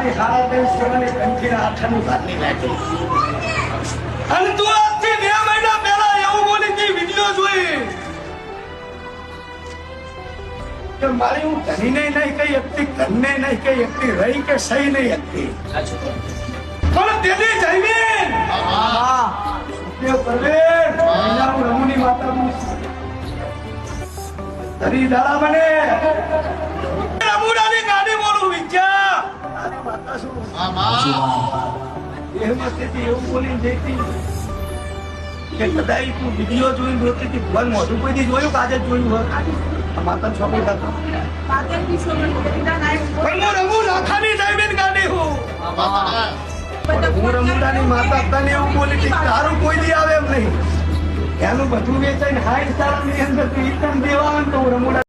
મારી હારા દેશ સેવાની કંઠીના હાથાનું ભાતની લાગી અને તું આજથી 2 મહિના પહેલા એવું બોલી કે વિડિયો જોઈ કે મારી હું ધનીને નહીં કઈ એકથી ઘરને નહીં કઈ એકથી રહી કે સહી નહીં એકથી પણ તેની જમીન દેવ પરવેશ હું રમુની માતાનું ધરી દાડા બને રમુડાની ગાડી બોલું વિદ્યા તારી માતા શું એમાંથી એવું બોલી જઈતી કે કદાચ તું વિડીયો જોઈને જોતી હતી ભગવાન મોઢું કોઈથી જોયું કે આજે જોયું હોય માતા છોકરી થતો પણ હું રમુ લાખાની જમીન ગાડી હું રમુડાની માતા તને એવું બોલી કે તારું કોઈ દી આવે એમ નહીં એનું બધું વેચાઈને 60 સાલની અંદર તું ઈતમ દેવા તો રમુડા